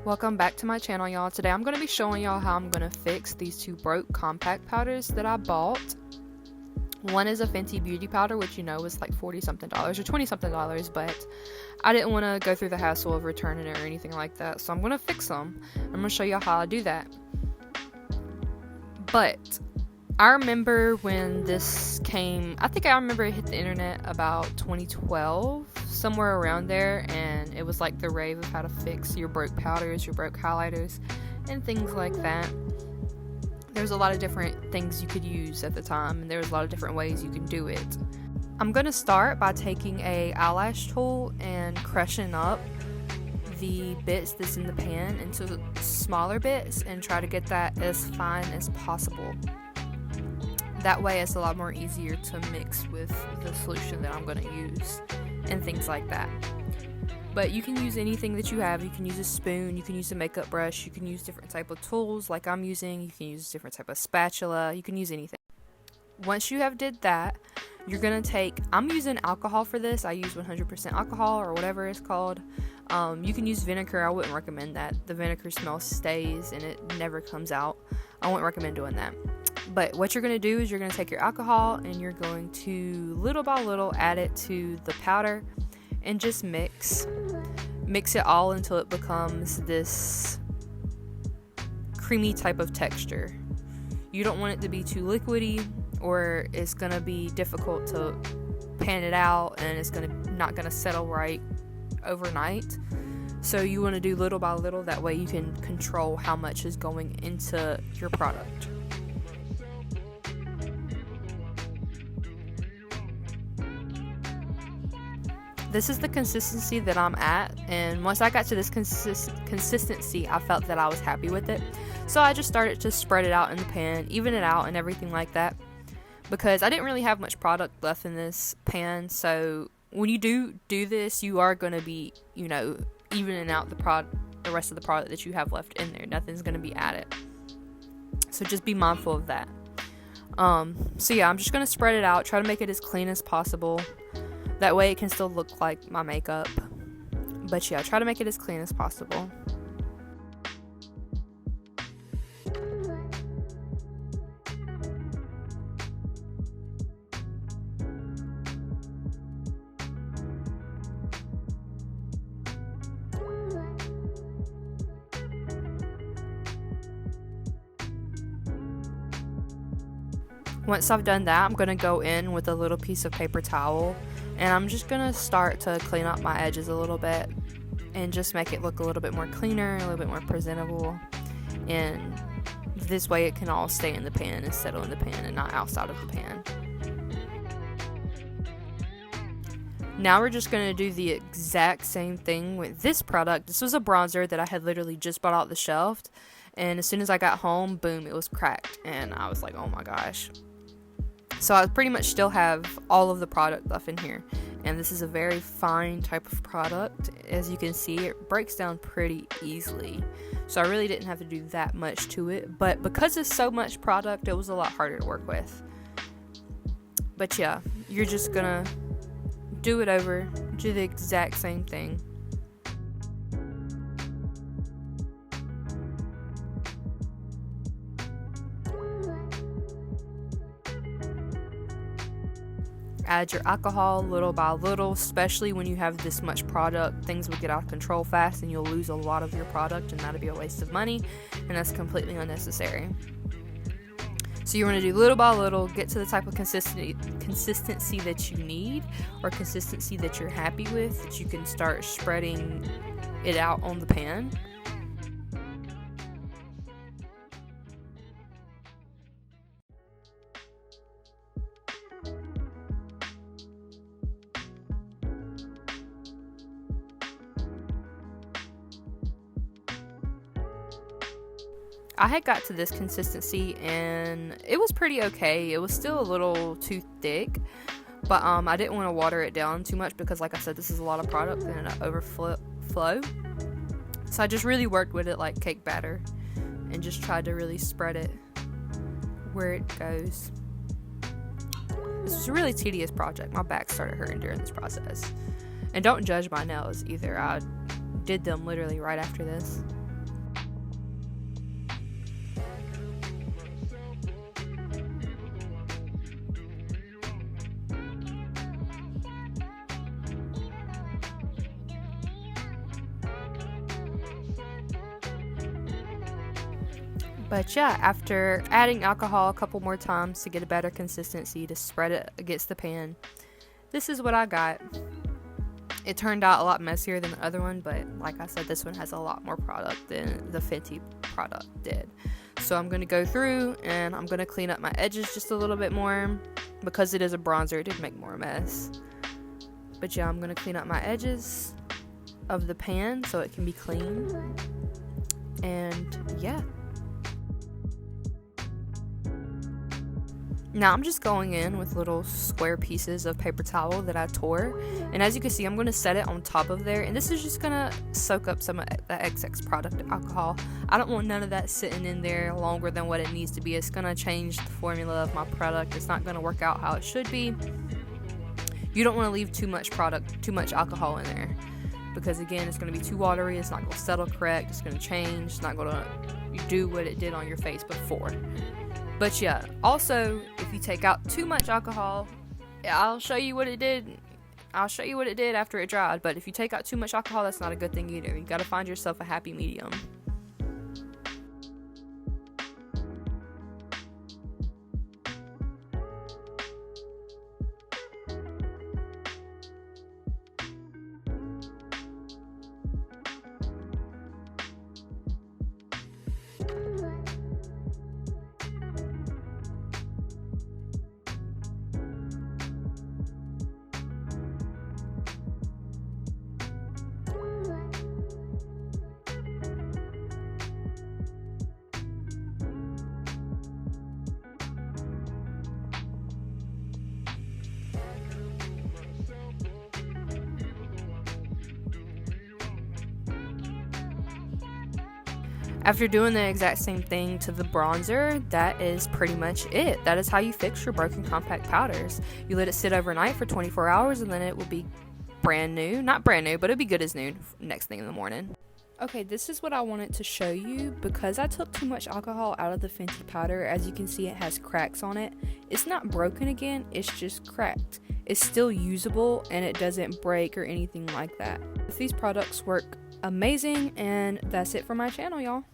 Welcome back to my channel, y'all. Today I'm going to be showing y'all how I'm going to fix these two broke compact powders that I bought. One is a Fenty Beauty powder, which you know is like $40 something or $20 something, but I didn't want to go through the hassle of returning it or anything like that, so I'm going to fix them. I'm going to show y'all how I do that. But I remember when this came, I think I remember it hit the internet about 2012, somewhere around there, and it was like the rave of how to fix your broke powders, your broke highlighters, and things like that. There's a lot of different things you could use at the time, and there's a lot of different ways you can do it. I'm going to start by taking a eyelash tool and crushing up the bits that's in the pan into smaller bits and try to get that as fine as possible. That way it's a lot more easier to mix with the solution that I'm going to use and things like that. But you can use anything that you have. You can use a spoon, you can use a makeup brush, you can use different type of tools like I'm using, you can use different type of spatula, you can use anything. Once you have did that, you're going to take, I'm using alcohol for this, I use 100% alcohol or whatever it's called. You can use vinegar, I wouldn't recommend that. The vinegar smell stays and it never comes out. I wouldn't recommend doing that. But what you're going to do is you're going to take your alcohol and you're going to little by little add it to the powder and just mix it all until it becomes this creamy type of texture. You don't want it to be too liquidy or it's going to be difficult to pan it out and it's not going to settle right overnight. So you want to do little by little, that way you can control how much is going into your product. This is the consistency that I'm at, and once I got to this consistency, I felt that I was happy with it. So I just started to spread it out in the pan, even it out and everything like that, because I didn't really have much product left in this pan. So when you do this, you are going to be, evening out the rest of the product that you have left in there. Nothing's going to be added. So just be mindful of that. So yeah, I'm just going to spread it out, try to make it as clean as possible. That way it can still look like my makeup. But yeah, try to make it as clean as possible. Once I've done that, I'm going to go in with a little piece of paper towel and I'm just going to start to clean up my edges a little bit and just make it look a little bit more cleaner, a little bit more presentable, and this way it can all stay in the pan and settle in the pan and not outside of the pan. Now we're just going to do the exact same thing with this product. This was a bronzer that I had literally just bought off the shelf, and as soon as I got home, boom, it was cracked and I was like, oh my gosh. So I pretty much still have all of the product left in here, and this is a very fine type of product. As you can see, it breaks down pretty easily, so I really didn't have to do that much to it, but because it's so much product, it was a lot harder to work with. But yeah, you're just gonna do it over, do the exact same thing. Add your alcohol little by little, especially when you have this much product. Things will get out of control fast and you'll lose a lot of your product, and that'll be a waste of money, and that's completely unnecessary. So you want to do little by little, get to the type of consistency that you need, or consistency that you're happy with, that you can start spreading it out on the pan. I had got to this consistency and it was pretty okay. It was still a little too thick, but I didn't want to water it down too much because, like I said, this is a lot of product and it overflow. So I just really worked with it like cake batter and just tried to really spread it where it goes. This was a really tedious project. My back started hurting during this process. And don't judge my nails either. I did them literally right after this. But yeah, after adding alcohol a couple more times to get a better consistency to spread it against the pan, this is what I got. It turned out a lot messier than the other one, but like I said, this one has a lot more product than the Fenty product did. So I'm going to go through and I'm going to clean up my edges just a little bit more. Because it is a bronzer, it did make more mess. But yeah, I'm going to clean up my edges of the pan so it can be clean. And yeah. Now I'm just going in with little square pieces of paper towel that I tore, and as you can see, I'm going to set it on top of there, and this is just going to soak up some of the XX product alcohol. I don't want none of that sitting in there longer than what it needs to be. It's going to change the formula of my product. It's not going to work out how it should be. You don't want to leave too much alcohol in there, because again, it's going to be too watery. It's not going to settle correct. It's going to change. It's not going to do what it did on your face before. But yeah, also, if you take out too much alcohol, I'll show you what it did. I'll show you what it did after it dried. But if you take out too much alcohol, that's not a good thing either. You gotta find yourself a happy medium. After doing the exact same thing to the bronzer, that is pretty much it. That is how you fix your broken compact powders. You let it sit overnight for 24 hours and then it will be brand new. Not brand new, but it'll be good as new next thing in the morning. Okay, this is what I wanted to show you. Because I took too much alcohol out of the Fenty powder, as you can see it has cracks on it. It's not broken again, it's just cracked. It's still usable and it doesn't break or anything like that. These products work amazing, and that's it for my channel, y'all.